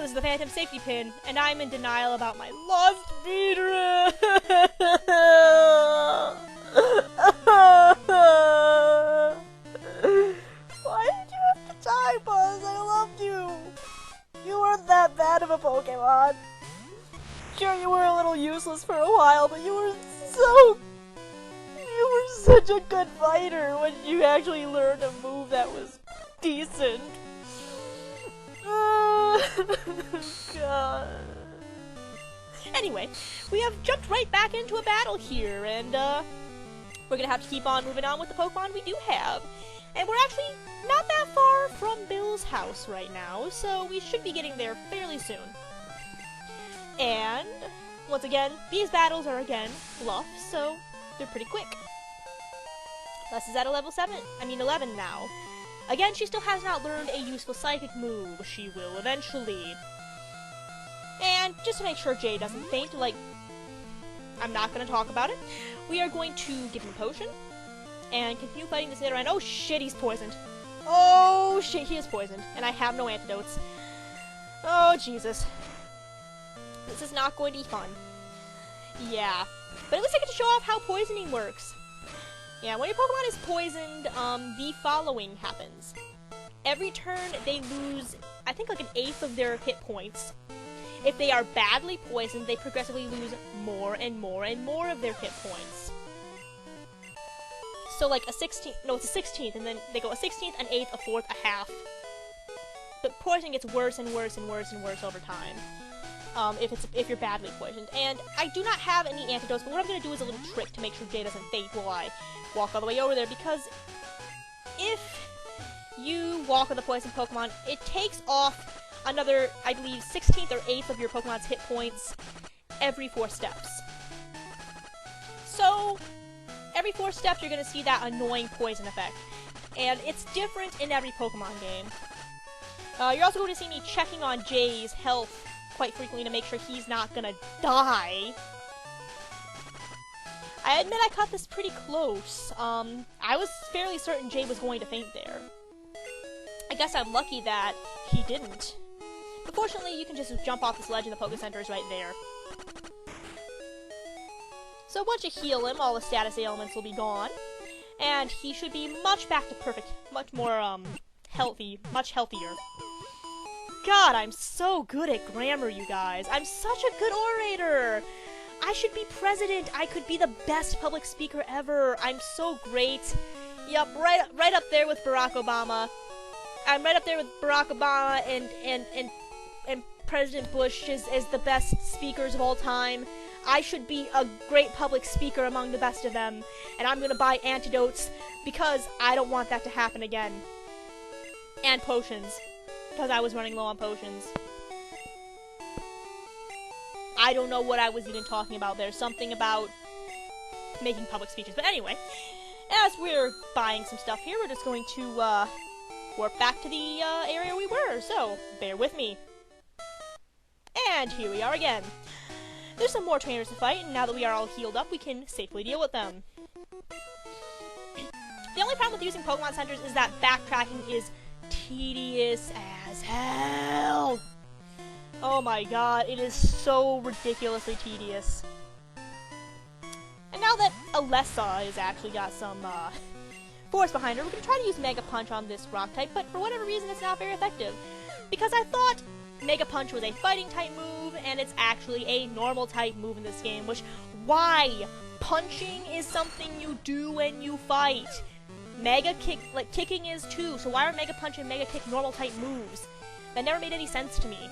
uses the Phantom Safety Pin, and I'm in denial about my lost speedrun. Why did you have to die, Buzz? I loved you. You weren't that bad of a Pokemon. Sure, you were a little useless for a while, but you were such a good fighter when you actually learned a move that was decent. God. Anyway, we have jumped right back into a battle here, and we're gonna have to keep on moving on with the Pokemon we do have. And we're actually not that far from Bill's house right now, so we should be getting there fairly soon. And, once again, these battles are again bluff, so they're pretty quick. Les is at a level 11 now. Again, she still has not learned a useful psychic move. She will eventually. And just to make sure Jay doesn't faint, like, I'm not going to talk about it, we are going to give him a potion and continue fighting this Nidoran. Oh shit, he's poisoned. Oh shit, he is poisoned. And I have no antidotes. Oh Jesus. This is not going to be fun. Yeah. But at least I get to show off how poisoning works. Yeah, when your Pokemon is poisoned, the following happens. Every turn, they lose, I think, like an eighth of their hit points. If they are badly poisoned, they progressively lose more and more and more of their hit points. So, like, it's a 16th, and then they go a 16th, an 8th, a 4th, a half. But poisoning gets worse and worse and worse and worse over time. If you're badly poisoned. And I do not have any antidotes, but what I'm going to do is a little trick to make sure Jay doesn't faint while I walk all the way over there, because if you walk with a poison Pokemon, it takes off another, I believe, 16th or 8th of your Pokemon's hit points every 4 steps. So, every 4 steps you're going to see that annoying poison effect. And it's different in every Pokemon game. You're also going to see me checking on Jay's health quite frequently to make sure he's not gonna die. I admit I cut this pretty close. I was fairly certain Jay was going to faint there. I guess I'm lucky that he didn't. But fortunately, you can just jump off this ledge and the Poké Center is right there. So once you heal him, all the status ailments will be gone. And he should be much back to perfect, much more, healthy, much healthier. God, I'm so good at grammar, you guys. I'm such a good orator. I should be president. I could be the best public speaker ever. I'm so great. Yup, right up there with Barack Obama. I'm right up there with Barack Obama and President Bush as the best speakers of all time. I should be a great public speaker among the best of them. And I'm gonna buy antidotes because I don't want that to happen again. And potions. Because I was running low on potions. I don't know what I was even talking about there. Something about making public speeches. But anyway, as we're buying some stuff here, we're just going to warp back to the area we were. So, bear with me. And here we are again. There's some more trainers to fight, and now that we are all healed up, we can safely deal with them. The only problem with using Pokemon Centers is that backtracking is tedious as hell. Oh my god, it is so ridiculously tedious. And now that Alessa has actually got some force behind her, we're going to try to use Mega Punch on this rock type, but for whatever reason it's not very effective. Because I thought Mega Punch was a fighting type move, and it's actually a normal type move in this game, which, why? Punching is something you do when you fight. Mega Kick, like, kicking is too, so why are Mega Punch and Mega Kick normal type moves? That never made any sense to me.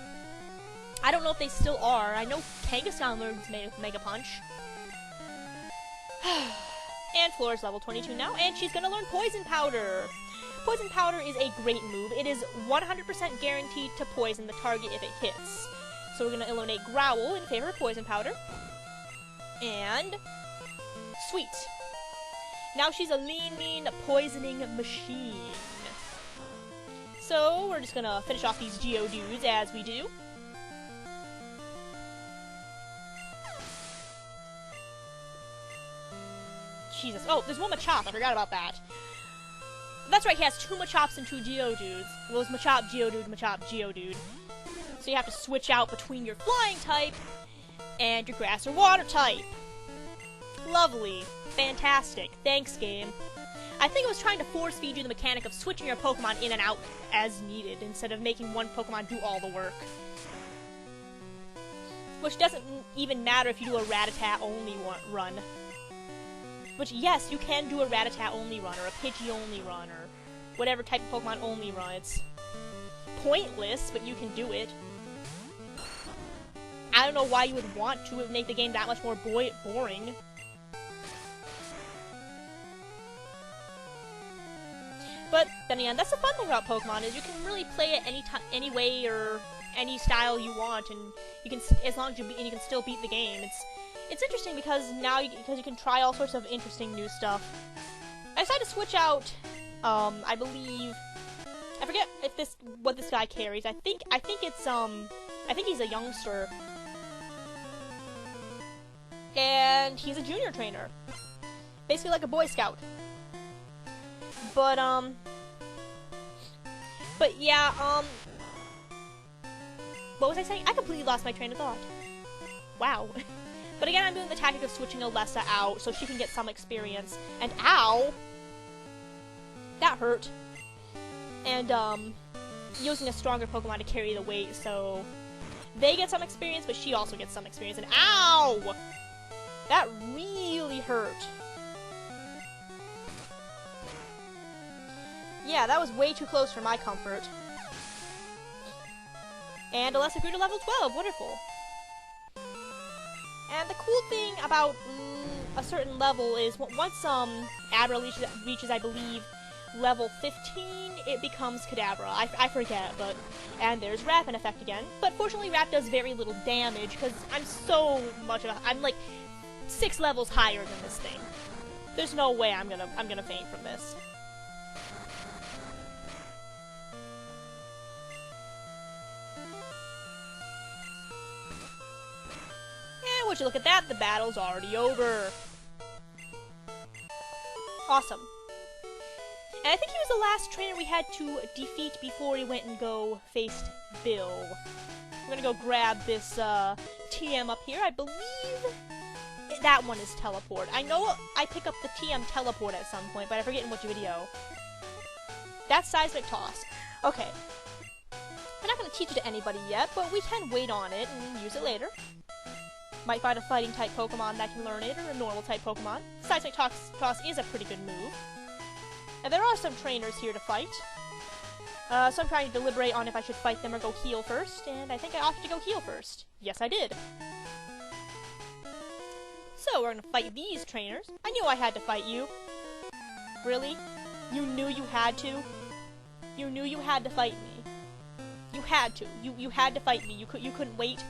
I don't know if they still are. I know Kangaskhan learns Mega Punch. And Flora's level 22 now, and she's gonna learn Poison Powder. Poison Powder is a great move. It is 100% guaranteed to poison the target if it hits. So we're gonna eliminate Growl in favor of Poison Powder. And sweet. Now she's a lean poisoning machine. So we're just gonna finish off these Geodudes as we do. Jesus. Oh, there's one Machop. I forgot about that. That's right, he has 2 Machops and 2 Geodudes. Well, it's Machop, Geodude, Machop, Geodude. So you have to switch out between your flying type and your grass or water type. Lovely. Fantastic. Thanks, game. I think it was trying to force-feed you the mechanic of switching your Pokemon in and out as needed, instead of making one Pokemon do all the work. Which doesn't even matter if you do a Rattata-only run. Which, yes, you can do a Rattata-only run, or a Pidgey-only run, or whatever type of Pokemon-only run. It's pointless, but you can do it. I don't know why you would want to. It would make the game that much more boring. But then again, that's the fun thing about Pokemon, is you can really play it any way or any style you want, and you can, as long as you can still beat the game. It's interesting because now you can try all sorts of interesting new stuff. I decided to switch out. I believe, I forget what this guy carries. I think he's a youngster, and he's a junior trainer, basically like a Boy Scout. But yeah, what was I saying? I completely lost my train of thought. Wow. But again, I'm doing the tactic of switching Alessa out so she can get some experience. And ow! That hurt. And, using a stronger Pokemon to carry the weight, so they get some experience, but she also gets some experience. And ow! That really hurt. Yeah, that was way too close for my comfort. And Alessa grew to level 12. Wonderful. And the cool thing about a certain level is once Abra reaches, I believe, level 15, it becomes Kadabra. I forget, but... And there's Wrap in effect again. But fortunately, Wrap does very little damage, because I'm so much of a... I'm like 6 levels higher than this thing. There's no way I'm gonna faint from this. And would you look at that, the battle's already over. Awesome. And I think he was the last trainer we had to defeat before he went and faced Bill. I'm gonna go grab this TM up here. I believe that one is teleport. I know I pick up the TM teleport at some point, but I forget in which video. That's Seismic Toss. Okay. I'm not gonna teach it to anybody yet, but we can wait on it and use it later. Might find a fighting type Pokemon that can learn it, or a normal type Pokemon. Seismic Toss is a pretty good move. And there are some trainers here to fight. So I'm trying to deliberate on if I should fight them or go heal first, and I think I opted to go heal first. Yes, I did. So we're gonna fight these trainers. I knew I had to fight you. Really? You knew you had to? You knew you had to fight me. You had to. You had to fight me. You couldn't wait.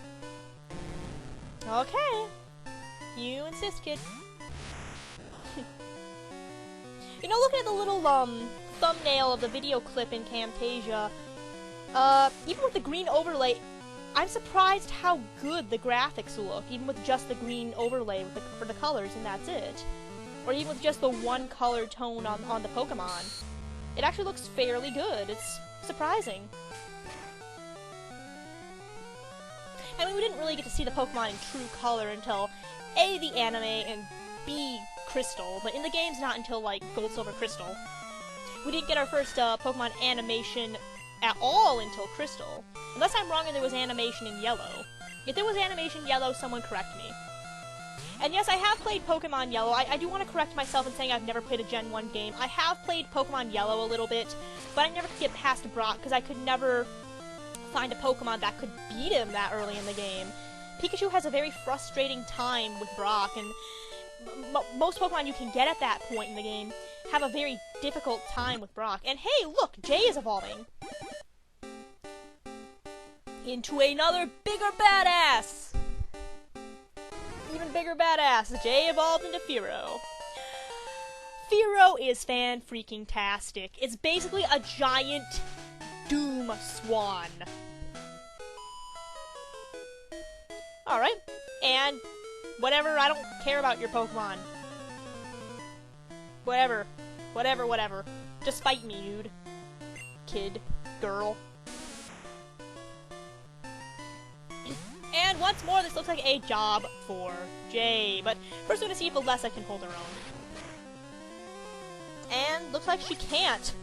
Okay. You insist, kid. You know, looking at the little, thumbnail of the video clip in Camtasia, even with the green overlay, I'm surprised how good the graphics look, even with just the green overlay for the colors, and that's it. Or even with just the one color tone on the Pokemon. It actually looks fairly good. It's surprising. I mean, we didn't really get to see the Pokemon in true color until A, the anime, and B, Crystal, but in the game's not until, like, Gold, Silver, Crystal. We didn't get our first Pokemon animation at all until Crystal. Unless I'm wrong and there was animation in Yellow. If there was animation in Yellow, someone correct me. And yes, I have played Pokemon Yellow. I do want to correct myself in saying I've never played a Gen 1 game. I have played Pokemon Yellow a little bit, but I never could get past Brock, because I could never find a Pokemon that could beat him that early in the game. Pikachu has a very frustrating time with Brock, and most Pokemon you can get at that point in the game have a very difficult time with Brock. And hey, look! Jay is evolving! Into another bigger badass! Even bigger badass! Jay evolved into Fearow. Fearow is fan-freaking-tastic. It's basically a giant Doom Swan. Alright, and whatever, I don't care about your Pokemon. Whatever. Whatever. Just fight me, dude. Kid. Girl. And once more, this looks like a job for Jay. But first we're gonna see if Alessa can hold her own. And looks like she can't.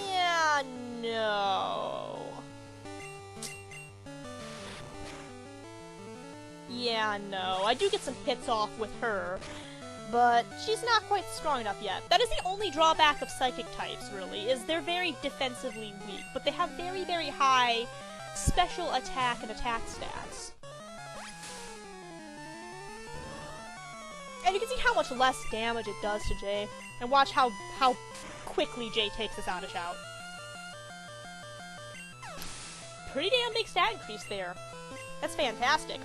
Yeah, no. Yeah, no. I do get some hits off with her, but she's not quite strong enough yet. That is the only drawback of psychic types, really, is they're very defensively weak, but they have very, very high special attack and attack stats. And you can see how much less damage it does to Jay. And watch how quickly Jay takes this Oddish out. Pretty damn big stat increase there. That's fantastic.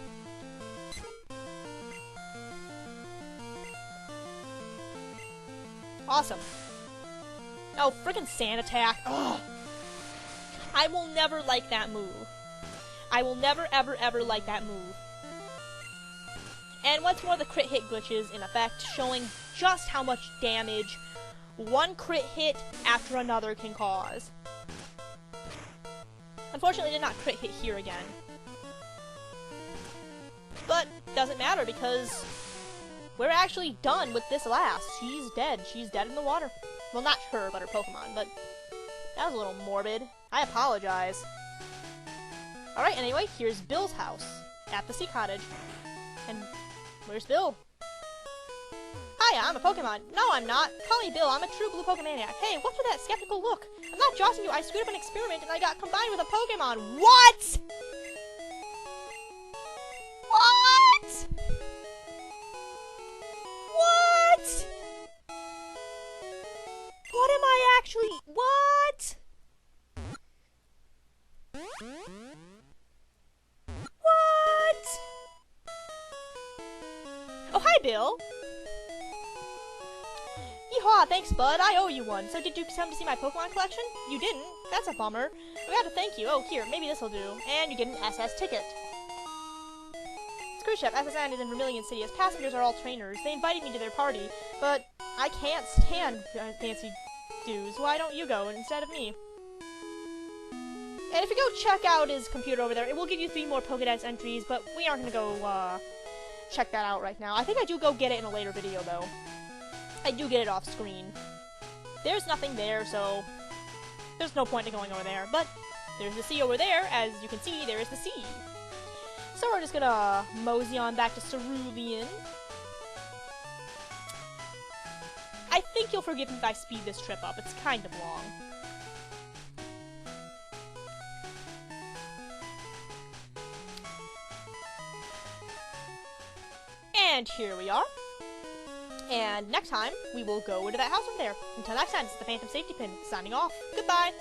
Awesome. Oh, frickin' sand attack. Ugh. I will never like that move. I will never, ever, ever like that move. And once more, the crit hit glitches in effect, showing just how much damage one crit hit after another can cause. Unfortunately, it did not crit hit here again. But, doesn't matter because we're actually done with this lass. She's dead. She's dead in the water. Well, not her, but her Pokemon, but that was a little morbid. I apologize. Alright, anyway, here's Bill's house at the Sea Cottage. And where's Bill? Hi, I'm a Pokemon. No, I'm not. Call me Bill. I'm a true blue Pokemaniac. Hey, what's with that skeptical look? I'm not jostling you. I screwed up an experiment and I got combined with a Pokemon. What? What? What? What am I actually... What? What? Oh, hi, Bill. Yeehaw, thanks, bud. I owe you one. So did you come to see my Pokemon collection? You didn't? That's a bummer. I got to thank you. Oh, here, maybe this'll do. And you get an SS ticket. Cruise ship SSN is in Vermilion City. As passengers are all trainers. They invited me to their party, but I can't stand fancy dues. Why don't you go instead of me? And if you go check out his computer over there, it will give you 3 more Pokédex entries, but we aren't going to go check that out right now. I think I do go get it in a later video, though. I do get it off screen. There's nothing there, so there's no point in going over there. But there's the sea over there. As you can see, there is the sea. So we're just gonna mosey on back to Cerulean. I think you'll forgive me if I speed this trip up. It's kind of long. And here we are. And next time, we will go into that house over there. Until next time, it's the Phantom Safety Pin, signing off. Goodbye!